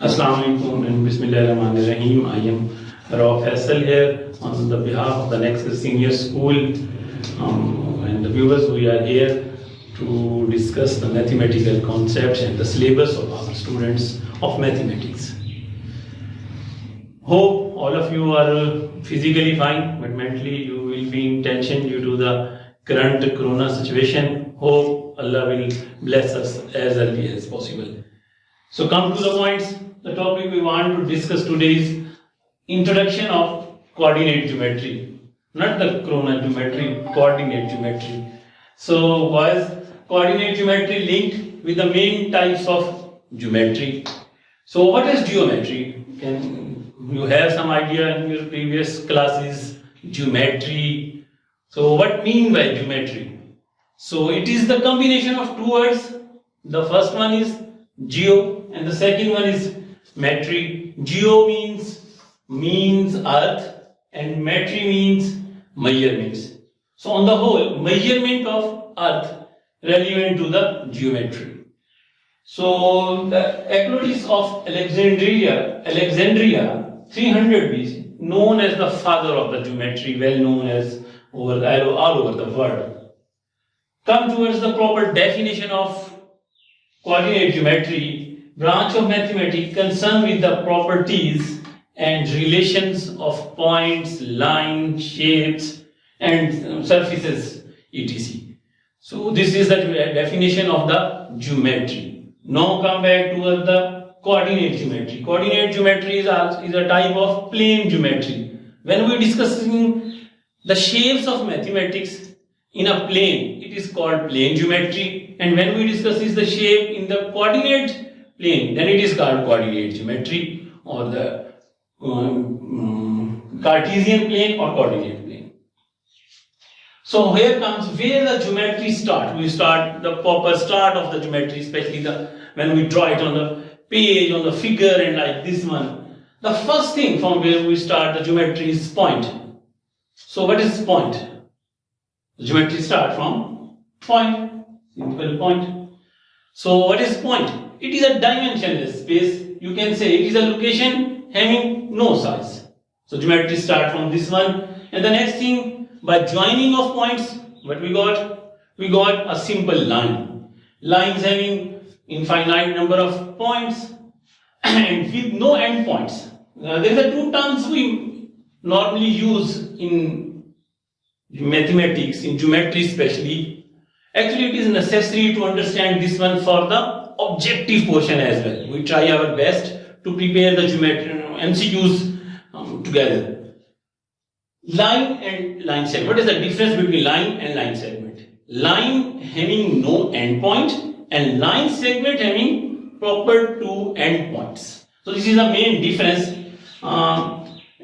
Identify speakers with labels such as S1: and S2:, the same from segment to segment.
S1: Assalamualaikum and Bismillahirrahmanirrahim. I am Rauf Faisal here on the behalf of the Nexus Senior School and the viewers. We are here to discuss the mathematical concepts and the syllabus of our students of mathematics. Hope all of you are physically fine, but mentally you will be in tension due to the current corona situation. Hope Allah will bless us as early as possible. So come to the points. The topic we want to discuss today is introduction of coordinate geometry. Not the corona geometry, coordinate geometry. So was coordinate geometry linked with the main types of geometry? So what is geometry? You have some idea in your previous classes, geometry. So what mean by geometry? So it is the combination of two words. The first one is geo and the second one is metry. Geo means earth and metry means measurements. So on the whole, measurement of earth relevant to the geometry. So the Euclides of Alexandria 300 BC, known as the father of the geometry, well known as all over the world, come towards the proper definition of coordinate geometry, branch of mathematics concerned with the properties and relations of points, lines, shapes, and surfaces, etc. So this is the definition of the geometry. Now come back towards the coordinate geometry. Coordinate geometry is a type of plane geometry. When we are discussing the shapes of mathematics in a plane, it is called plane geometry, and when we discuss the shape in the coordinate plane, then it is called coordinate geometry, or the Cartesian plane or coordinate plane. So here comes where the geometry start. We start the proper start of the geometry, especially when we draw it on the page, on the figure, and like this one. The first thing from where we start the geometry is point. So what is point? The geometry start from point, simple point. So what is point? It is a dimensionless space. You can say it is a location having no size. So geometry start from this one. And the next thing, by joining of points, what we got? We got a simple line. Lines having infinite number of points and with no end points. There are two terms we normally use in mathematics, in geometry especially. Actually, it is necessary to understand this one for the objective portion as well. We try our best to prepare the geometry MCQs together. Line and line segment. What is the difference between line and line segment? Line having no endpoint and line segment having proper two endpoints. So this is the main difference.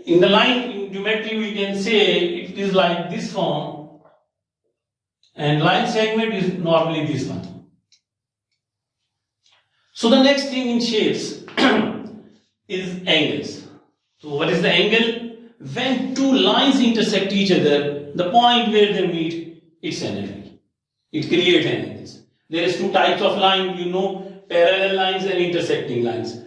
S1: In the line in geometry, we can say it is like this form, and line segment is normally this one. So the next thing in shapes is angles. So what is the angle? When two lines intersect each other, the point where they meet, it's an angle. It creates an angle. There is two types of line, parallel lines and intersecting lines.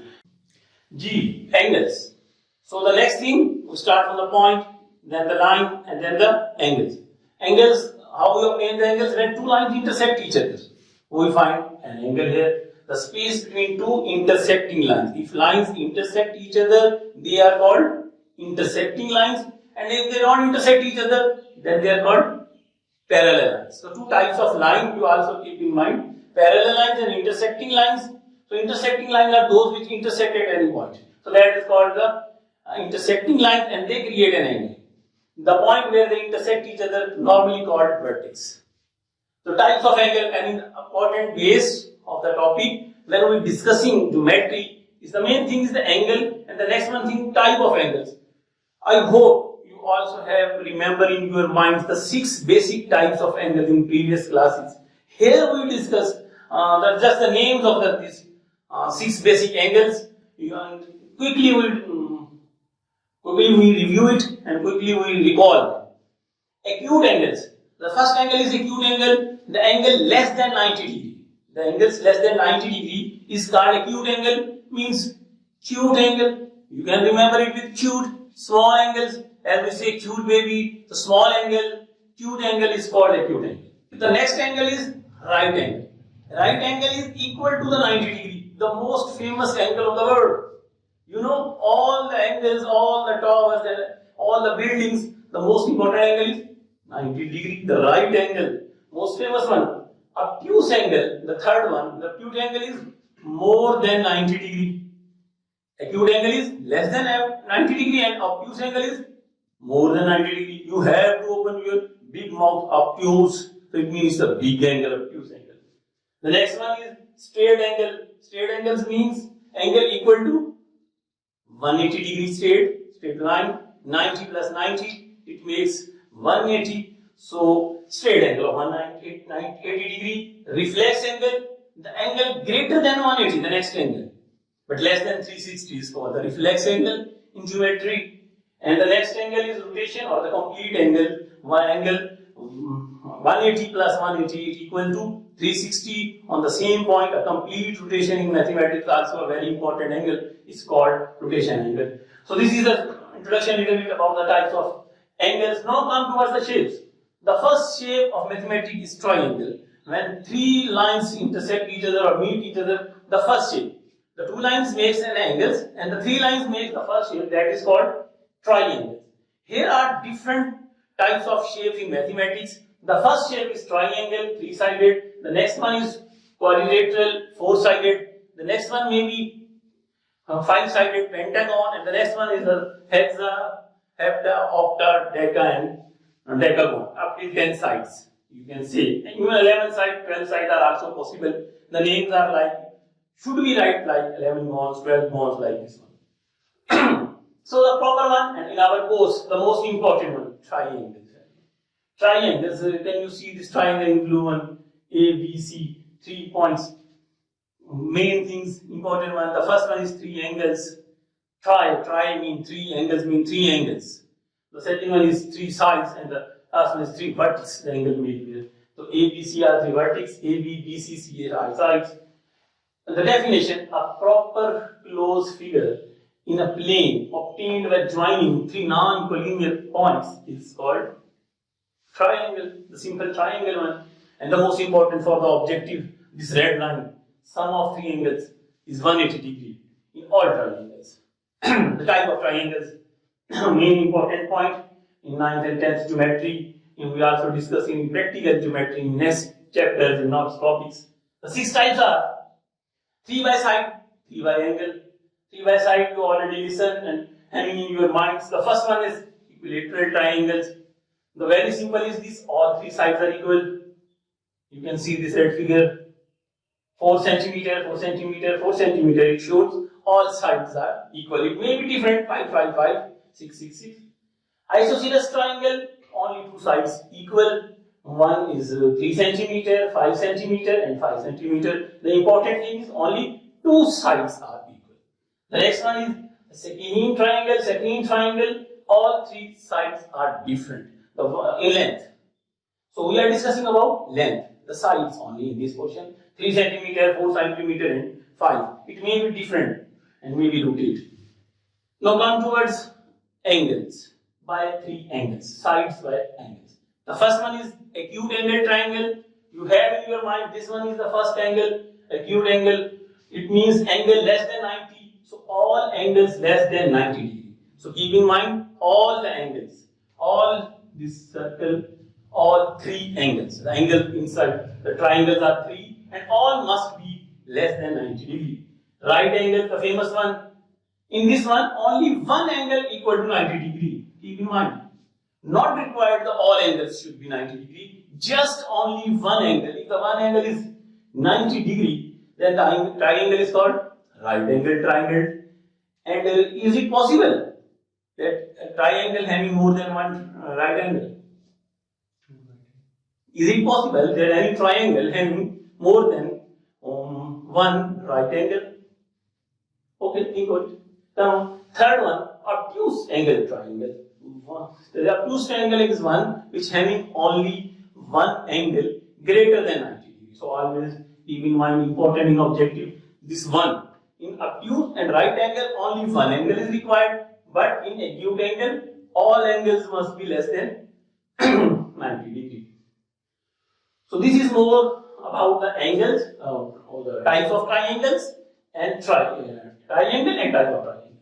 S1: G, angles. So the next thing, we start from the point, then the line, and then the angles. Angles, how we obtain the angles? When two lines intersect each other, we find an angle here. The space between two intersecting lines. If lines intersect each other, they are called intersecting lines, and if they don't intersect each other, then they are called parallel lines. So two types of line you also keep in mind: parallel lines and intersecting lines. So intersecting lines are those which intersect at any point. So that is called the intersecting lines, and they create an angle. The point where they intersect each other normally called vertex. So types of angle, and important base of the topic when we are discussing geometry is the main thing is the angle, and the next one thing type of angles. I hope you also have remember in your minds the 6 basic types of angles in previous classes. Here we discuss just the names of these 6 basic angles. And quickly we review it and quickly we recall. Acute angles. The first angle is acute angle, the angle less than 90 degree. The angles less than 90 degree is called acute angle, means
S2: Cute angle, you can remember it with cute. Small angles, as we say cute baby, the small angle, cute angle is called acute angle. The next angle is right angle. Right angle is equal to the 90 degree, the most famous angle of the world. You know, all the angles, all the towers, and all the buildings, the most important angle is 90 degree, the right angle, most famous one. Obtuse angle, the third one, the acute angle is more than 90 degree. Acute angle is less than 90 degree and obtuse angle is more than 90 degree. You have to open your big mouth, obtuse, so it means the big angle, obtuse angle. The next one is straight angle. Straight angles means angle equal to 180 degree straight line, 90 plus 90, it makes 180. So straight angle of 180 degree. Reflex angle, the angle greater than 180, the next angle, but less than 360 is called the reflex angle in geometry. And the next angle is rotation or the complete angle. One angle 180 plus 180 is equal to 360 on the same point. A complete rotation in mathematics, also a very important angle, is called rotation angle. So this is the introduction little bit about the types of angles. Now come towards the shapes. The first shape of mathematics is triangle. When three lines intersect each other or meet each other, the first shape. The two lines makes an angle and the three lines make the first shape, that is called triangle. Here are different types of shapes in mathematics. The first shape is triangle, three-sided. The next one is quadrilateral, four-sided. The next one may be five-sided pentagon, and the next one is a hexa, hepta, octa, deca, and decagon. Up to 10 sides, you can see. And even 11 sides, 12 sides are also possible. The names are like, should be right like 11 bonds, 12 bonds like this one. So the proper one, and in our course, the most important one, triangles. Triangles, can you see this triangle in blue one? A, B, C, 3 points. Main things, important one. The first one is three angles. Tri mean three, angles mean three angles. The second one is three sides, and the last one is three vertices. The angle made here. So A, B, C are three vertices. A, B, B, C, C are sides. And the definition: a proper closed figure in a plane obtained by joining three non-collinear points is called triangle, the simple triangle one. And the most important for the objective, this red line, sum of three angles is 180 degree in all triangles. The type of triangles, main important point in 9th and 10th geometry, and we also discuss in practical geometry in next chapters in next topics. The 6 types are 3 by side, 3 by angle. 3 by side you already listen and having in your minds. The first one is equilateral triangles. The very simple is this: all 3 sides are equal. You can see this red figure, 4 centimeter, 4 centimeter, 4 centimeter. It shows all sides are equal. It may be different: 5, 5, 5, 6, 6, 6. Isosceles triangle, only 2 sides equal. One is 3 centimeter, 5 centimeter, and 5 centimeter. The important thing is only 2 sides are equal. The next one is Sacchinian triangle. Sacchinian triangle, all 3 sides are different in length. So we are discussing about length, the sides only in this portion: 3 centimeter, 4 centimeter, and 5. It may be different and may be rotated. Now come towards angles. By 3 angles, sides by angles. The first one is acute angle triangle. You have in your mind this one is the first angle, acute angle. It means angle less than 90. So all angles less than 90 degree. So keep in mind all the angles, all this circle, all 3 angles. The angle inside the triangles are 3 and all must be less than 90 degree. Right angle, the famous one. In this one, only one angle equal to 90 degree. Keep in mind. Not required the all angles should be 90 degree. Just only one angle. If the one angle is 90 degree, then the triangle is called right angle triangle. And is it possible that a triangle having more than one right angle? Is it possible that any triangle having more than one right angle? Okay, think of it. Now, third one, obtuse angle triangle. The obtuse triangle is one which having only one angle greater than 90 degrees. So always keep in mind, important in objective, this one in obtuse and right angle only one angle is required, but in acute angle all angles must be less than 90 degree. So this is more about the angles or the types of triangles and triangle and type of triangle.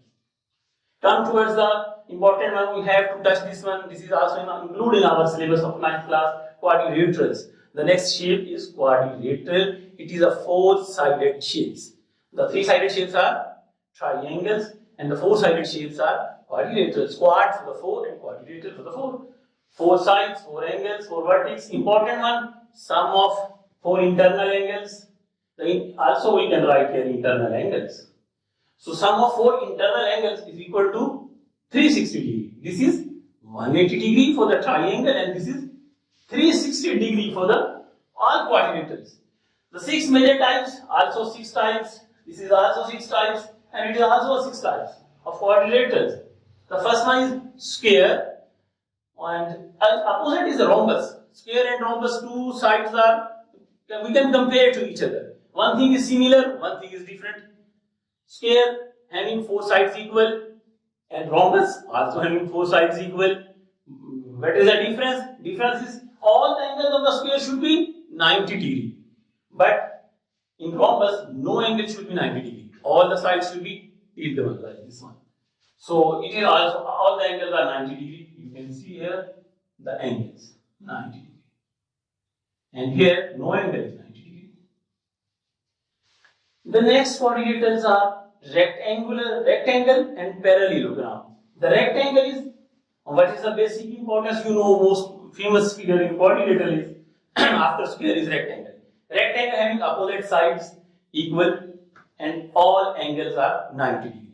S2: Come towards the important one, we have to touch this one. This is also included in our syllabus of 9th class, quadrilaterals. The next shape is quadrilateral. It is a four-sided shapes. The three-sided shapes are triangles and the four-sided shapes are quadrilaterals. Quad for the four and quadrilateral for the four. Four sides, four angles, four vertices. Important one, sum of four internal angles. Also we can write here internal angles. So sum of four internal angles is equal to 360 degree. This is 180 degree for the triangle and this is 360 degree for the all quadrilaterals. The six major types, also six types. This is also six types and it is also six types of quadrilaterals. The first one is square and opposite is a rhombus. Square and rhombus, two sides are, we can compare to each other. One thing is similar, one thing is different. Square having four sides equal and rhombus also having four sides equal. What is the difference? Difference is all the angles of the square should be 90 degree. But in rhombus, no angle should be 90 degree. All the sides should be equal like this one. So it is also all the angles are 90 degree. You can see here the angles 90 degree. And here no angle is 90 degree. The next quadrilaterals are rectangle and parallelogram. The rectangle is, what is the basic importance? You know, most famous figure in quadrilateral is after square is rectangle. Rectangle having opposite sides equal and all angles are 90 degree.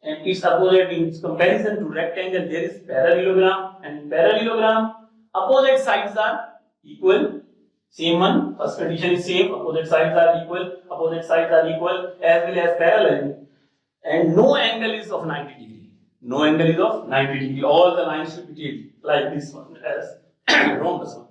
S2: And its opposite in comparison to rectangle there is parallelogram, and parallelogram opposite sides are equal. Same one, first condition is same, opposite sides are equal, as well as parallel, and no angle is of 90 degree. No angle is of 90 degree. All the lines should be taken like this one as rhombus one.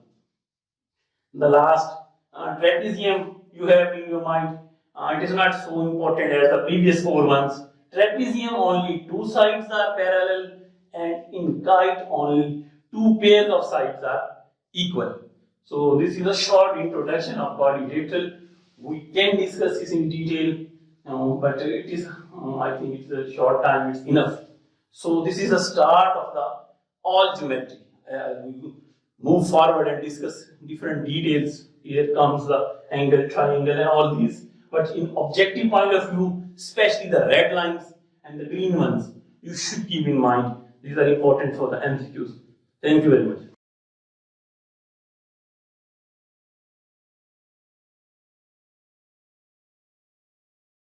S2: The last trapezium you have in your mind. It is not so important as the previous four ones. Trapezium only two sides are parallel, and in kite only two pairs of sides are equal. So this is a short introduction of quadrilateral. We can discuss this in detail, but it is, I think it's a short time, it's enough. So this is the start of the all geometry. We move forward and discuss different details. Here comes the angle, triangle and all these. But in objective point of view, especially the red lines and the green ones, you should keep in mind. These are important for the MCQs. Thank you very much.